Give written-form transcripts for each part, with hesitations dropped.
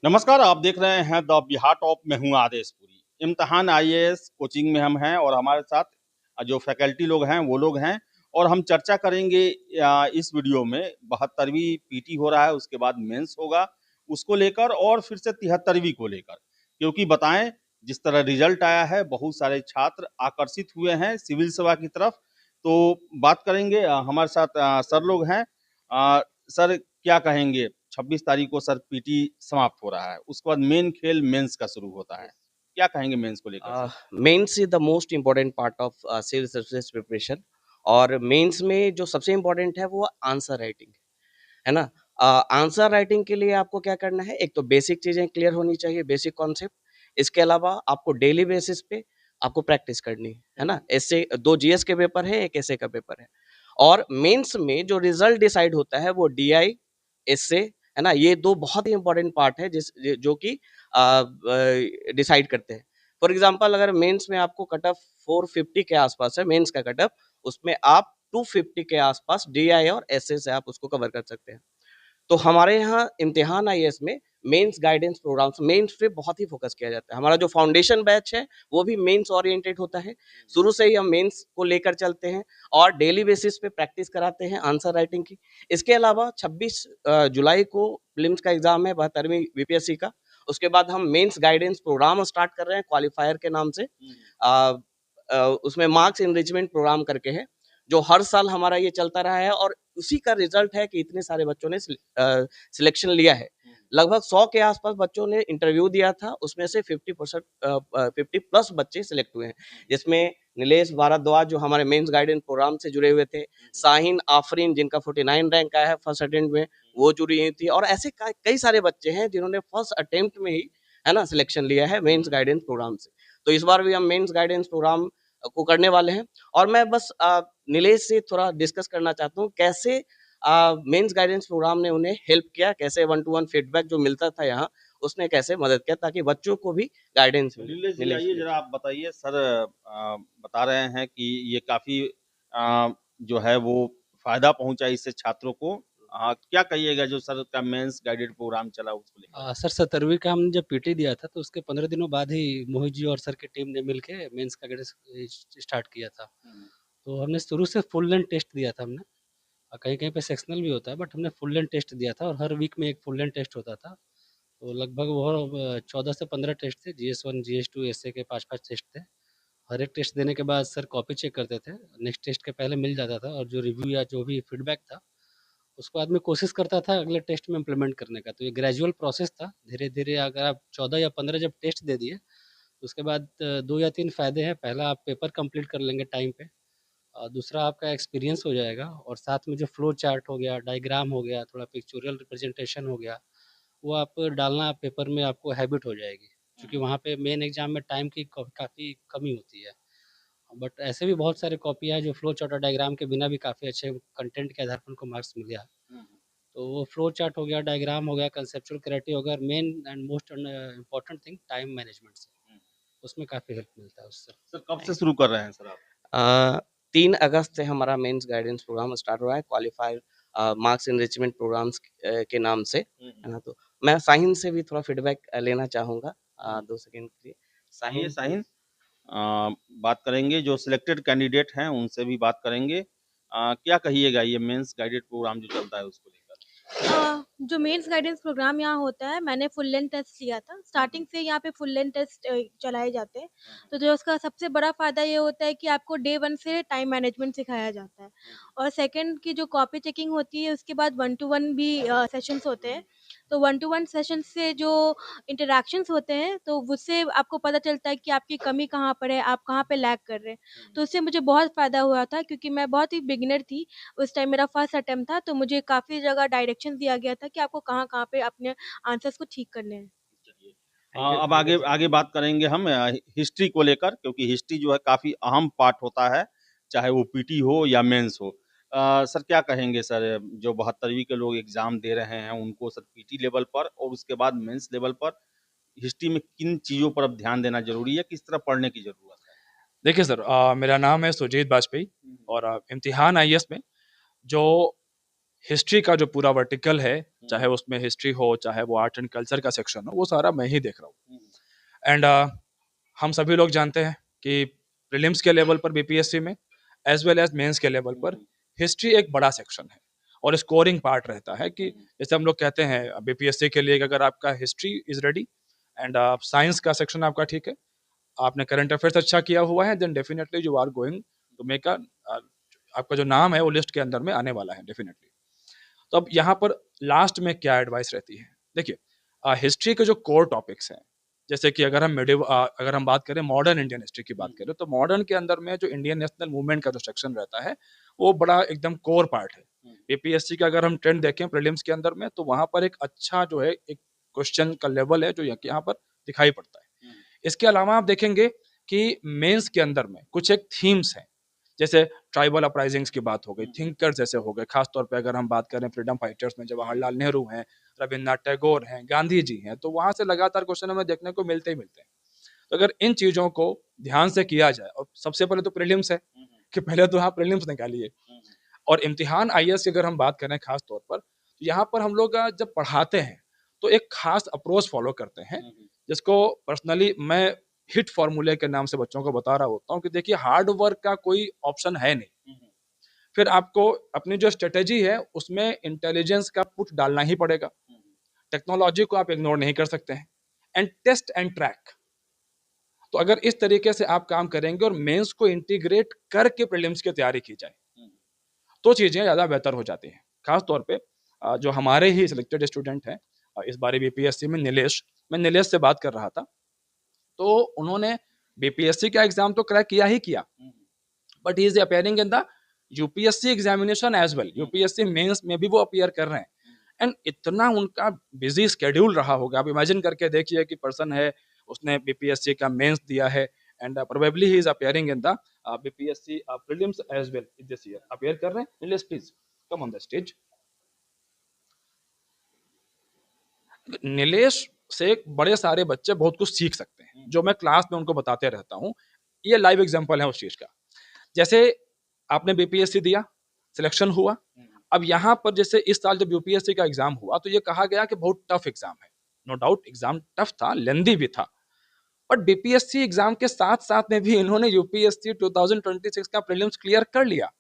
नमस्कार, आप देख रहे हैं द बिहार टॉप में हूँ आदेशपुरी। इम्तिहान आईएएस कोचिंग में हम हैं और हमारे साथ जो फैकल्टी लोग हैं वो लोग हैं और हम चर्चा करेंगे इस वीडियो में 72वीं पीटी हो रहा है, उसके बाद मेंस होगा उसको लेकर और फिर से 73वीं को लेकर। क्योंकि बताएं, जिस तरह रिजल्ट आया है बहुत सारे छात्र आकर्षित हुए हैं सिविल सेवा की तरफ। तो बात करेंगे, हमारे साथ सर लोग हैं। सर, क्या कहेंगे? 26 तारीख को सर पीटी समाप्त हो रहा है, उसके बाद मेन खेल मेंस का शुरू होता है। क्या कहेंगे मेंस को लेकर sir? Mains is the most important part of civil services preparation. और मेंस में जो सबसे इम्पोर्टेंट है वो आंसर राइटिंग है ना। आंसर राइटिंग के लिए आपको क्या करना है, एक तो बेसिक चीजें क्लियर होनी चाहिए, बेसिक कॉन्सेप्ट। इसके अलावा आपको डेली बेसिस पे आपको प्रैक्टिस करनी है ना। ऐसे दो जीएस के पेपर है, एक एसए का पेपर है। और मेंस में जो रिजल्ट डिसाइड होता है वो डीआई एसए है ना। ये दो बहुत ही इंपॉर्टेंट पार्ट है जो कि डिसाइड करते हैं। फॉर एग्जांपल अगर मेंस में आपको कट ऑफ 450 के आसपास है, मेंस का कट ऑफ, उसमें आप 250 के आसपास डीआई और एसए से आप उसको कवर कर सकते हैं। तो हमारे यहाँ इम्तिहान आईएएस में मेंस गाइडेंस प्रोग्राम्स, मेंस पे बहुत ही फोकस किया जाता है। हमारा जो फाउंडेशन बैच है वो भी मेंस ओरिएंटेड होता है। शुरू से ही हम मेंस को लेकर चलते हैं और डेली बेसिस पे प्रैक्टिस कराते हैं आंसर राइटिंग की। इसके अलावा 26 जुलाई को प्रीलिम्स का एग्जाम है 72वीं बीपीएससी का। उसके बाद हम मेंस गाइडेंस प्रोग्राम स्टार्ट कर रहे हैं क्वालिफायर के नाम से। आ, उसमें मार्क्स इनरिचमेंट प्रोग्राम करके है, जो हर साल हमारा ये चलता रहा है और उसी का रिजल्ट है कि इतने सारे बच्चों ने सिलेक्शन लिया है। लगभग 100 के आसपास बच्चों ने इंटरव्यू दिया था, उसमें से 50% 50+ बच्चे सिलेक्ट हुए हैं, जिसमें नीलेश भारद्वाज जो हमारे मेंस गाइडेंस प्रोग्राम से जुड़े हुए थे, शाहीन आफरीन जिनका 49 रैंक आया है फर्स्ट अटेम्प्ट में, वो जुड़ी हुई थी। और ऐसे कई सारे बच्चे हैं जिन्होंने फर्स्ट अटेम्प्ट में ही है ना सिलेक्शन लिया है मेंस गाइडेंस प्रोग्राम से। तो इस बार भी हम मेंस गाइडेंस प्रोग्राम को करने वाले हैं। और मैं बस नीलेश से थोड़ा डिस्कस करना चाहता हूँ कैसे मेंस गाइडेंस प्रोग्राम ने उन्हें हेल्प किया, कैसे 1-to-1 फीडबैक जो मिलता था यहाँ उसने कैसे मदद किया ताकि बच्चों को भी गाइडेंस मिले। नीलेश जी, नीलेश आइए प्लीज। जरा आप बताइए। सर बता रहे हैं कि ये काफी जो है वो फायदा पहुंचा इससे छात्रों को। क्या कहिएगा जो सर का मेंस गाइडेड प्रोग्राम चला उसको लेकर? सर 70वीं का हमने जब पीटी दिया था तो उसके 15 दिनों बाद ही मोहित जी और सर की टीम ने मिलके मेंस का गाइडेंस स्टार्ट किया था। तो हमने शुरू से फुल लेंथ टेस्ट दिया था हमने। कहीं कहीं पे सेक्शनल भी होता है बट हमने फुल लेंथ टेस्ट दिया था और हर वीक में एक फुल लेंथ टेस्ट होता था। तो लगभग वो 14 से 15 टेस्ट थे, GS1 GS2 एसए के 5-5 टेस्ट थे। हर एक टेस्ट देने के बाद सर कॉपी चेक करते थे, नेक्स्ट टेस्ट के पहले मिल जाता था और जो रिव्यू या जो भी फीडबैक था उसको आदमी कोशिश करता था अगले टेस्ट में इम्प्लीमेंट करने का। तो ये ग्रेजुअल प्रोसेस था, धीरे धीरे अगर आप 14 या 15 जब टेस्ट दे दिए तो उसके बाद 2 या 3 फ़ायदे हैं। पहला, आप पेपर कंप्लीट कर लेंगे टाइम पे। दूसरा, आपका एक्सपीरियंस हो जाएगा और साथ में जो फ्लो चार्ट हो गया, डायग्राम हो गया, थोड़ा पिक्चोरियल रिप्रेजेंटेशन हो गया, वो आप डालना पेपर में आपको हैबिट हो जाएगी। क्योंकि वहाँ पे मेन एग्ज़ाम में टाइम की काफ़ी कमी होती है। बट ऐसे भी बहुत सारे कॉपी हैं जो फ्लो चार्ट और डायग्राम के बिना भी काफ़ी अच्छे कंटेंट के आधार पर उनको मार्क्स मिल गया। तो वो फ्लो चार्ट हो गया, डायग्राम हो गया, कंसेप्चुअल क्लैरिटी हो गया और main and most important thing time management से, उसमें काफ़ी हेल्प मिलता है उससे। सर कब से शुरू कर रहे हैं सर आप? 3 अगस्त से हमारा मेंस गाइडेंस प्रोग्राम स्टार्ट हुआ है क्वालिफाइड मार्क्स इनरिचमेंट प्रोग्राम्स के नाम से, है ना। तो मैं साहिन से भी थोड़ा फीडबैक लेना चाहूँगा 2 सेकंड के लिए। आइए साहिन साहिन, बात करेंगे जो सिलेक्टेड कैंडिडेट हैं उनसे भी बात करेंगे। क्या कहिएगा ये मेंस गाइडेड प्रोग्राम जो चलता है उसको लेकर? जो मेंस गाइडेंस प्रोग्राम यहाँ होता है, मैंने फुल लेंथ टेस्ट लिया था। स्टार्टिंग से यहाँ पे फुल लेंथ टेस्ट चलाए जाते हैं। तो जो उसका सबसे बड़ा फ़ायदा ये होता है कि आपको डे 1 से टाइम मैनेजमेंट सिखाया जाता है। और सेकंड की जो कॉपी चेकिंग होती है उसके बाद 1 टू 1 भी सेशंस होते हैं। तो 1 टू 1 सेशंस से जो इंटरैक्शंस होते हैं तो उससे आपको पता चलता है कि आपकी कमी कहाँ पर है, आप कहाँ पे लैग कर रहे हैं। तो उससे मुझे बहुत फ़ायदा हुआ था क्योंकि मैं बहुत ही बिगिनर थी। उस टाइम मेरा फर्स्ट अटेम्प्ट था, तो मुझे काफ़ी जगह डायरेक्शन दिया गया था कि आपको कहाँ-कहाँ पे अपने आंसर्स को ठीक करने हैं। चलिए, थैंक यू अब थैंक यू आगे सर। आगे बात करेंगे हम हिस्ट्री को लेकर, क्योंकि हिस्ट्री जो है काफ़ी अहम पार्ट होता है, चाहे वो पीटी हो या मेंस हो। सर क्या कहेंगे सर, जो 72वीं के लोग एग्ज़ाम दे रहे हैं उनको सर पीटी लेवल पर और उसके बाद मेंस लेवल पर हिस्ट्री में किन चीज़ों पर अब ध्यान देना ज़रूरी है? किस तरह पढ़ने की ज़रूरत है? देखिए सर, मेरा नाम है सुजीत बाजपेयी और इम्तिहान आईएएस में जो हिस्ट्री का जो पूरा वर्टिकल है, चाहे उसमें हिस्ट्री हो, चाहे वो आर्ट एंड कल्चर का सेक्शन हो, वो सारा मैं ही देख रहा हूँ। एंड हम सभी लोग जानते हैं कि प्रीलिम्स के लेवल पर बीपीएससी में एज वेल एज मेंस के लेवल पर हिस्ट्री एक बड़ा सेक्शन है और स्कोरिंग पार्ट रहता है कि जैसे हम लोग कहते हैं बीपीएससी के लिए कि अगर आपका history is ready and science का सेक्शन आपका ठीक है, आपने करंट अफेयर्स अच्छा किया हुआ है, then definitely you are going to make आपका जो नाम है वो लिस्ट के अंदर में आने वाला है डेफिनेटली। तो अब यहाँ पर लास्ट में क्या एडवाइस रहती है, देखिए हिस्ट्री के जो कोर टॉपिक्स हैं, जैसे कि अगर हम बात करें मॉडर्न इंडियन हिस्ट्री की बात करें, तो मॉडर्न के अंदर में जो इंडियन नेशनल मूवमेंट का जो सेक्शन रहता है वो बड़ा एकदम कोर पार्ट है। बीपीएससी का अगर हम ट्रेंड देखें प्रीलिम्स के अंदर में, तो वहां पर एक अच्छा जो है एक क्वेश्चन का लेवल है जो यहाँ पर दिखाई पड़ता है। इसके अलावा आप देखेंगे कि मेंस के अंदर में कुछ एक थीम्स हैं, जैसे ट्राइबल अपराइजिंग्स की बात हो गई, थिंकर्स जैसे हो गए, खासतौर पे अगर हम बात करें फ्रीडम फाइटर्स में जवाहरलाल नेहरू हैं, रविन्द्रनाथ टैगोर हैं, गांधी जी हैं, तो वहां से लगातार क्वेश्चन हमें देखने को मिलते ही मिलते हैं। तो अगर इन चीजों को ध्यान से किया जाए, और सबसे पहले तो प्रीलिम्स है कि पहले तो आप प्रीलिम्स निकालिए, और इम्तिहान आईएएस की अगर हम बात करें खास तौर पर, तो यहाँ पर हम लोग जब पढ़ाते हैं तो एक खास अप्रोच फॉलो करते हैं, जिसको पर्सनली मैं हिट फॉर्मूले के नाम से बच्चों को बता रहा होता हूँ कि देखिए हार्ड वर्क का कोई ऑप्शन है नहीं, फिर आपको अपनी जो स्ट्रेटेजी है उसमें इंटेलिजेंस का पुट डालना ही पड़ेगा, टेक्नोलॉजी को आप इग्नोर नहीं कर सकते हैं, एंड टेस्ट एंड ट्रैक। तो अगर इस तरीके से आप काम करेंगे और मेंस को इंटीग्रेट करके प्रीलिम्स की तैयारी की जाए तो चीजें ज्यादा बेहतर हो जाती हैं। खास तौर पे जो हमारे ही सिलेक्टेड स्टूडेंट हैं इस बार बीपीएससी में, नीलेश, मैं नीलेश से बात कर रहा था, तो उन्होंने बीपीएससी का एग्जाम तो क्रैक किया ही किया, but he is appearing in the UPSC examination as well, UPSC mains में भी वो अपियर कर रहे हैं, एंड इतना उनका बिजी स्केड्यूल रहा होगा, आप इमेजिन करके देखिए कि पर्सन है, उसने बीपीएससी का मेंस दिया है, and probably he is appearing in the BPSC prelims as well this year, appear कर रहे हैं। Nilesh please come on the stage. Nilesh से बड़े सारे बच्चे बहुत कुछ सीख सकते हैं, जो मैं क्लास में उनको बताते रहता हूँ, ये लाइव एग्जांपल है उस चीज का। जैसे आपने बीपीएससी दिया, सिलेक्शन हुआ, अब यहाँ पर जैसे इस साल जब यूपीएससी का एग्जाम हुआ तो ये कहा गया कि बहुत टफ एग्जाम है, नो डाउट एग्जाम टफ था, लेंदी भी था, बट बीपीएससी एग्जाम के साथ साथ में भी इन्होंने यूपीएससी 2026 का प्रीलिम्स क्लियर कर लिया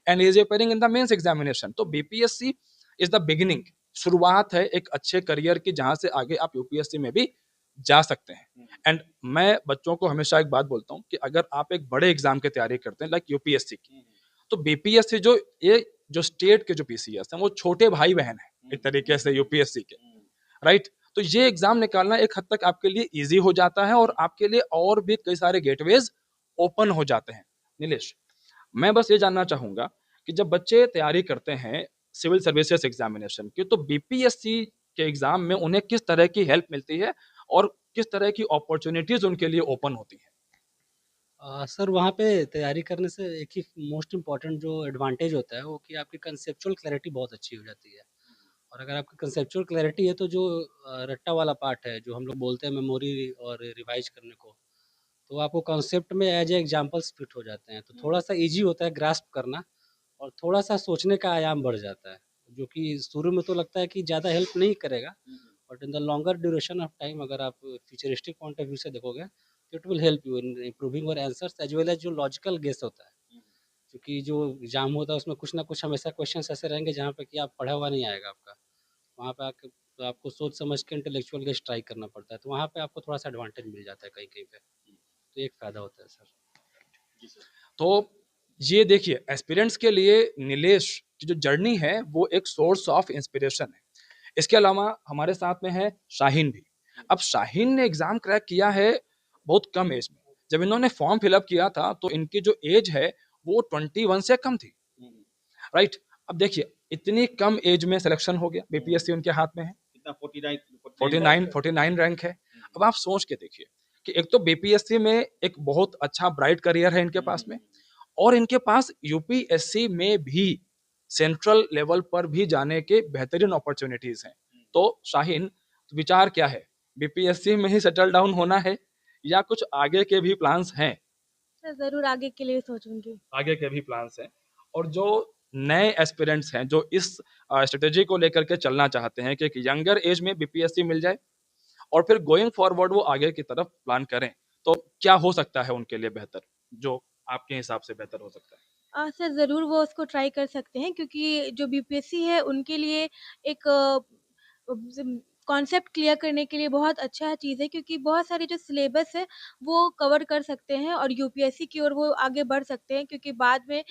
and is appearing in the mains examination. तो बीपीएससी इज द बिगिनिंग, शुरुआत है एक अच्छे करियर की, जहां से आगे आप यूपीएससी में भी जा सकते हैं। एंड मैं बच्चों को हमेशा एक बात बोलता हूँ कि अगर आप एक बड़े एग्जाम की तैयारी करते हैं लाइक यूपीएससी की, तो बीपीएससी जो स्टेट के जो पीसीएस हैं वो छोटे भाई बहन है एक तरीके से यूपीएससी के, राइट। तो ये एग्जाम निकालना एक हद तक आपके लिए इजी हो जाता है और आपके लिए और भी कई सारे गेटवेज ओपन हो जाते हैं। नीलेश, मैं बस ये जानना चाहूंगा कि जब बच्चे तैयारी करते हैं सिविल सर्विसेज एग्जामिनेशन की, तो बीपीएससी के एग्जाम में उन्हें किस तरह की हेल्प मिलती है और किस तरह की अपॉर्चुनिटीज उनके लिए ओपन होती है? सर वहाँ पे तैयारी करने से एक ही मोस्ट इम्पॉर्टेंट जो एडवांटेज होता है वो कि आपकी कंसेप्चुअल क्लैरिटी बहुत अच्छी हो जाती है। और अगर आपकी कंसेप्चुअल क्लैरिटी है तो जो रट्टा वाला पार्ट है जो हम लोग बोलते हैं मेमोरी और रिवाइज करने को, तो आपको कॉन्सेप्ट में एज ए एग्जाम्पल्स फिट हो जाते हैं, तो थोड़ा सा ईजी होता है ग्रास्प करना और थोड़ा सा सोचने का आयाम बढ़ जाता है, जो कि शुरू में तो लगता है कि ज़्यादा हेल्प नहीं करेगा, but in the longer duration of time अगर आप फ्यूचरिस्टिक पॉइंट ऑफ व्यू से देखोगे it will help you in improving your answers as well as जो लॉजिकल गेस होता है, क्योंकि जो एग्जाम होता है उसमें कुछ ना कुछ हमेशा क्वेश्चंस ऐसे रहेंगे जहाँ पे कि आप पढ़ा हुआ नहीं आएगा आपका, वहाँ पे आके तो आपको सोच समझ के इंटेलेक्चुअल गेस ट्राई करना पड़ता है, तो वहाँ पे आपको थोड़ा सा एडवांटेज मिल जाता है कहीं कहीं पे, तो एक फ़ायदा होता है सर। तो ये देखिए एस्पिरेंट्स के लिए नीलेश की जो जर्नी है वो एक सोर्स ऑफ इंस्पिरेशन है। इसके अलावा हमारे साथ में है शाहीन भी। अब शाहीन ने एग्जाम क्रैक किया है बहुत कम एज में, जब इन्होंने फॉर्म फिलअप किया था तो इनकी जो एज है वो 21 से कम थी, राइट। अब देखिए इतनी कम एज में सिलेक्शन हो गया, बीपीएससी उनके हाथ में है, 49 रैंक है। अब आप सोच के देखिए कि एक तो बीपीएससी में एक बहुत अच्छा ब्राइट करियर है इनके पास में, और इनके पास यूपीएससी में भी सेंट्रल लेवल पर भी जाने के बेहतरीन अपॉर्चुनिटीज हैं। तो शाहीन, विचार क्या है, बीपीएससी में ही सेटल डाउन होना है या कुछ आगे के भी प्लान्स हैं? सर ज़रूर आगे के लिए सोचूंगी। आगे के भी प्लान्स हैं। और जो नए एस्पिरेंट्स हैं जो इस स्ट्रेटेजी को लेकर के चलना चाहते हैं कि एक यंगर एज में बीपीएससी मिल जाए और फिर गोइंग फॉरवर्ड वो आगे की तरफ प्लान करें, तो क्या हो सकता है उनके लिए बेहतर, जो आपके हिसाब से बेहतर हो सकता है? सर ज़रूर वो उसको ट्राई कर सकते हैं, क्योंकि जो बीपीएससी है उनके लिए एक कॉन्सेप्ट क्लियर करने के लिए बहुत अच्छा चीज़ है, क्योंकि बहुत सारे जो सिलेबस है वो कवर कर सकते हैं और यूपीएससी की ओर वो आगे बढ़ सकते हैं, क्योंकि बाद में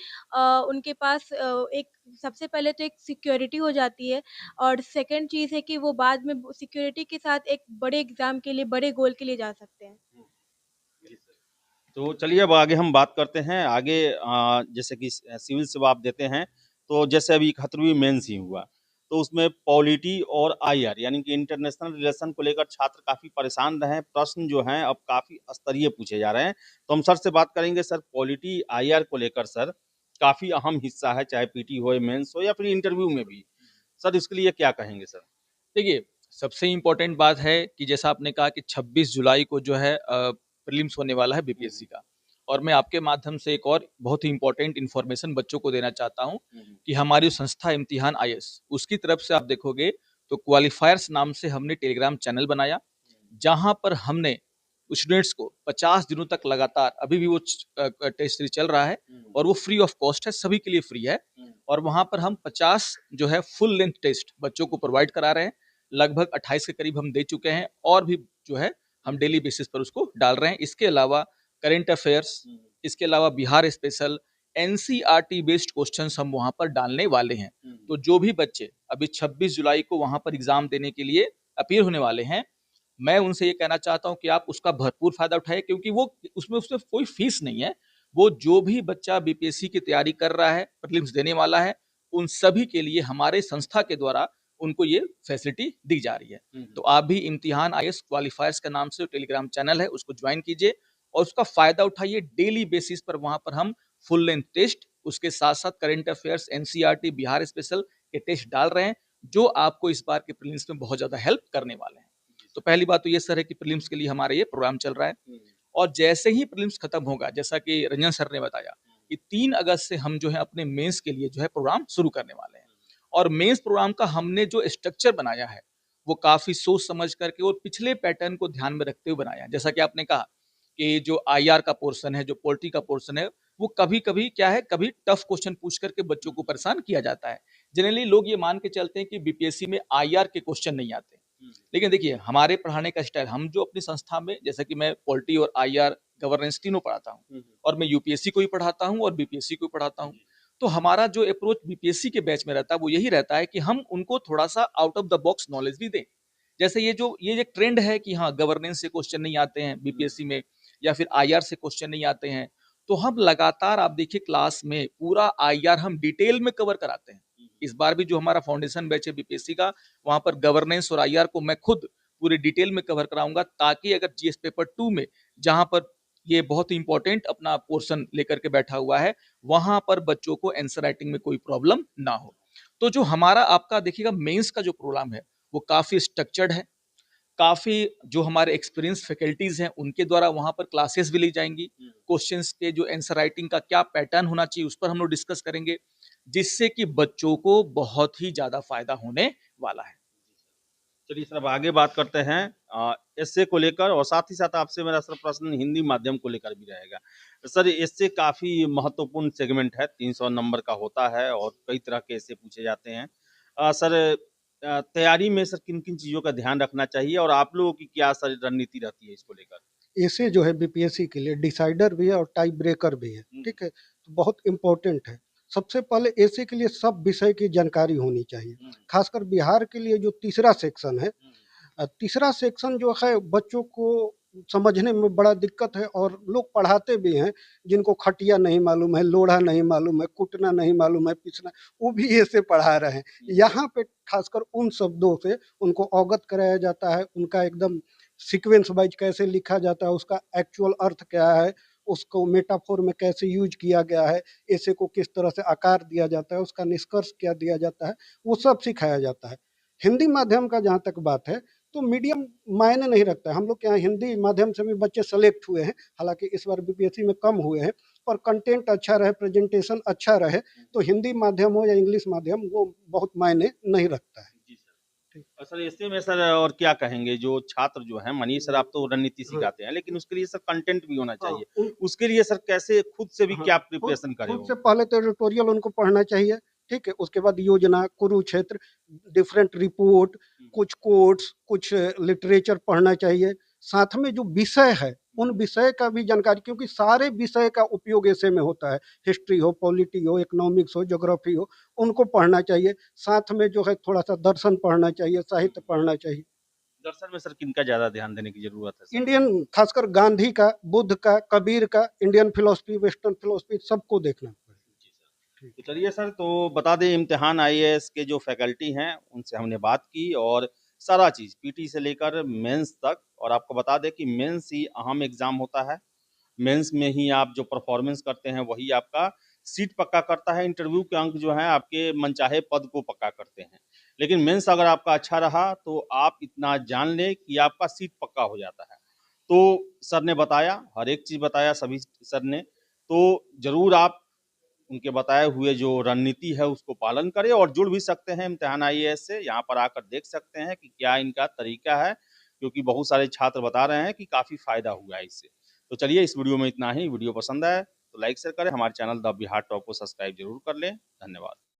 उनके पास एक सबसे पहले तो एक सिक्योरिटी हो जाती है, और सेकंड चीज़ है कि वो बाद में सिक्योरिटी के साथ एक बड़े एग्ज़ाम के लिए, बड़े गोल के लिए जा सकते हैं। तो चलिए अब आगे हम बात करते हैं। आगे जैसे कि सिविल सेवा आप देते हैं, तो जैसे अभी 71वीं मेंस ही हुआ, तो उसमें पॉलिटी और आईआर यानी कि इंटरनेशनल रिलेशन को लेकर छात्र काफ़ी परेशान रहे हैं। प्रश्न जो हैं अब काफ़ी स्तरीय पूछे जा रहे हैं। तो हम सर से बात करेंगे। सर, पॉलिटी आईआर को लेकर सर काफ़ी अहम हिस्सा है, चाहे पीटी हो, मेंस हो या फिर इंटरव्यू में भी। सर, इसके लिए क्या कहेंगे सर? देखिए, सबसे इम्पोर्टेंट बात है कि जैसा आपने कहा कि 26 जुलाई को जो है प्रीलिम्स होने वाला है बीपीएससी का, और मैं आपके माध्यम से एक और बहुत ही इम्पोर्टेंट इन्फॉर्मेशन बच्चों को देना चाहता हूँ कि हमारी संस्था इम्तिहान आईएएस, उसकी तरफ से आप देखोगे तो क्वालिफायर्स नाम से हमने टेलीग्राम चैनल बनाया, जहाँ पर हमने स्टूडेंट्स को 50 दिनों तक लगातार, अभी भी वो टेस्ट सीरीज चल रहा है और वो फ्री ऑफ कॉस्ट है, सभी के लिए फ्री है, और वहाँ पर हम 50 जो है फुल लेंथ टेस्ट बच्चों को प्रोवाइड करा रहे हैं। लगभग 28 के करीब हम दे चुके हैं, और भी जो है हम डेली बेसिस पर उसको डाल रहे हैं। इसके अलावा करंट अफेयर्स, इसके अलावा Bihar special, NCERT based questions हम वहाँ पर डालने वाले हैं। तो जो भी बच्चे अभी 26 जुलाई को वहाँ पर एग्जाम देने के लिए अपीयर होने वाले हैं, मैं उनसे ये कहना चाहता हूँ कि आप उसका भरपूर फायदा उठाएं, क्योंकि वो उसमें कोई फीस नहीं है। वो जो भी बच्चा बीपीएससी की तैयारी कर रहा है, प्रीलिम्स देने वाला है, उन सभी के लिए हमारे संस्था के द्वारा उनको ये फैसिलिटी दी जा रही है। तो आप भी इम्तिहान आईएएस क्वालिफायर्स के नाम से टेलीग्राम चैनल है, उसको ज्वाइन कीजिए और उसका फायदा उठाइए। डेली बेसिस पर वहां पर हम फुल लेंथ टेस्ट, उसके साथ साथ current affairs, NCERT, Bihar special के टेस्ट डाल रहे हैं, जो आपको इस बार के प्रीलिम्स में बहुत ज्यादा हेल्प करने वाले हैं। तो पहली बात तो ये सर है कि प्रीलिम्स के लिए हमारा ये प्रोग्राम चल रहा है, और जैसे ही प्रीलिम्स खत्म होगा, जैसा कि रंजन सर ने बताया कि 3 अगस्त से हम जो है अपने मेंस के लिए जो है प्रोग्राम शुरू करने वाले हैं। और मेंस प्रोग्राम का हमने जो स्ट्रक्चर बनाया है वो काफी सोच समझ करके और पिछले पैटर्न को ध्यान में रखते हुए बनाया है। जैसा कि आपने कहा कि जो आईआर का पोर्शन है, जो पॉलिटी का पोर्शन है, वो कभी कभी क्या है, कभी टफ क्वेश्चन पूछ करके बच्चों को परेशान किया जाता है। जनरली लोग ये मान के चलते हैं कि बीपीएससी में आईआर के क्वेश्चन नहीं आते, लेकिन देखिए हमारे पढ़ाने का स्टाइल, हम जो अपनी संस्था में, जैसा कि मैं पॉलिटी और आईआर गवर्नेंस तीनों पढ़ाता हूँ, और मैं यूपीएससी को भी पढ़ाता हूँ और बीपीएससी को भी पढ़ाता हूँ। तो हमारा जो अप्रोच बीपीएससी के बैच में रहता है वो यही रहता है कि हम उनको थोड़ा सा out of the box knowledge भी दें। जैसे ये ट्रेंड है कि हाँ, गवर्नेंस से क्वेश्चन नहीं आते हैं बीपीएससी में, या फिर आईआर से क्वेश्चन नहीं आते हैं, तो हम लगातार, आप देखिए क्लास में पूरा आईआर हम डिटेल में कवर कराते हैं। इस बार भी जो हमारा फाउंडेशन बैच है बीपीएससी का, वहां पर गवर्नेंस और आईआर को मैं खुद पूरे डिटेल में कवर कराऊंगा, ताकि अगर जीएस पेपर 2 में, जहां पर ये बहुत ही इंपॉर्टेंट अपना पोर्शन लेकर के बैठा हुआ है, वहां पर बच्चों को आंसर राइटिंग में कोई प्रॉब्लम ना हो। तो जो हमारा आपका देखिएगा मेंस का जो प्रोग्राम है वो काफी स्ट्रक्चर्ड है, काफी जो हमारे एक्सपीरियंस फैकल्टीज हैं उनके द्वारा वहां पर क्लासेस भी ली जाएंगी। क्वेश्चंस के जो आंसर राइटिंग का क्या पैटर्न होना चाहिए उस पर हम लोग डिस्कस करेंगे, जिससे कि बच्चों को बहुत ही ज्यादा फायदा होने वाला है। चलिए सर, अब आगे बात करते हैं एसए को लेकर, और साथ ही साथ आपसे मेरा सर प्रश्न हिंदी माध्यम को लेकर भी रहेगा। सर, एसए काफ़ी महत्वपूर्ण सेगमेंट है, 300 नंबर का होता है और कई तरह के एसए पूछे जाते हैं। सर, तैयारी में सर किन किन चीज़ों का ध्यान रखना चाहिए और आप लोगों की क्या सर रणनीति रहती है इसको लेकर? ऐसे जो है बीपीएससी के लिए डिसाइडर भी है और टाई ब्रेकर भी है, ठीक है, तो बहुत इम्पोर्टेंट है। सबसे पहले ऐसे के लिए सब विषय की जानकारी होनी चाहिए, खासकर बिहार के लिए जो तीसरा सेक्शन है, तीसरा सेक्शन जो है बच्चों को समझने में बड़ा दिक्कत है, और लोग पढ़ाते भी हैं जिनको खटिया नहीं मालूम है, लोढ़ा नहीं मालूम है, कूटना नहीं मालूम है, पिसना, वो भी ऐसे पढ़ा रहे हैं। यहाँ पे खासकर उन शब्दों से उनको अवगत कराया जाता है, उनका एकदम सीक्वेंस वाइज कैसे लिखा जाता है, उसका एक्चुअल अर्थ क्या है, उसको मेटाफोर में कैसे यूज किया गया है, ऐसे को किस तरह से आकार दिया जाता है, उसका निष्कर्ष क्या दिया जाता है, वो सब सिखाया जाता है। हिंदी माध्यम का जहाँ तक बात है, तो मीडियम मायने नहीं रखता है। हम लोग के यहाँ हिंदी माध्यम से भी बच्चे सेलेक्ट हुए हैं, हालांकि इस बार बीपीएससी में कम हुए हैं, पर कंटेंट अच्छा रहे, प्रेजेंटेशन अच्छा रहे, तो हिंदी माध्यम हो या इंग्लिश माध्यम वो बहुत मायने नहीं रखता है। जी सर। और सर ऐसे में सर और क्या कहेंगे जो छात्र जो हैं, मनीष सर आप तो रणनीति हाँ। सिखाते हैं, लेकिन उसके लिए सर कंटेंट भी होना हाँ, चाहिए। उसके लिए सर कैसे खुद से भी हाँ, क्या खुद प्रिपरेशन करें खुद वो? से पहले तो एडिटोरियल उनको पढ़ना चाहिए, ठीक है? उसके बाद योजना, कुरुक्षेत्र, डिफरेंट रिपोर्ट, कुछ कोट्स, कुछ लिटरेचर पढ़ना चाहिए। साथ में जो विषय है, उन विषय का भी जानकारी, क्योंकि सारे विषय का उपयोग ऐसे में होता है, हिस्ट्री हो, पॉलिटी हो, इकोनॉमिक्स हो, ज्योग्राफी हो, उनको पढ़ना चाहिए। साथ में जो है थोड़ा-सा दर्शन पढ़ना चाहिए, साहित्य पढ़ना चाहिए। दर्शन में सर किनका ज़्यादा ध्यान देने की ज़रूरत है सर? इंडियन, खासकर गांधी का, बुद्ध का, कबीर का, इंडियन फिलॉसफी, वेस्टर्न फिलॉसफी सबको देखना पड़ेगा। जी सर। ठीक। तो चलिए सर, तो बता दें इम्तिहान आईएएस के जो फैकल्टी हैं उनसे हमने बात की और सारा चीज़ पीटी से लेकर मेंस तक, और आपको बता दें कि मेंस ही अहम एग्ज़ाम होता है। मेंस में ही आप जो परफॉर्मेंस करते हैं वही आपका सीट पक्का करता है। इंटरव्यू के अंक जो है आपके मनचाहे पद को पक्का करते हैं। लेकिन मेंस अगर आपका अच्छा रहा तो आप इतना जान लें कि आपका सीट पक्का हो जाता है। तो सर ने बताया, हर एक चीज़ बताया सभी सर ने। तो ज़रूर आप उनके बताए हुए जो रणनीति है उसको पालन करें और जुड़ भी सकते हैं इम्तिहान आईएएस से। यहाँ पर आकर देख सकते हैं कि क्या इनका तरीका है, क्योंकि बहुत सारे छात्र बता रहे हैं कि काफ़ी फ़ायदा हुआ है इससे। तो चलिए इस वीडियो में इतना ही। वीडियो पसंद आए तो लाइक शेयर करें, हमारे चैनल द बिहार टॉप को सब्सक्राइब जरूर कर लें। धन्यवाद।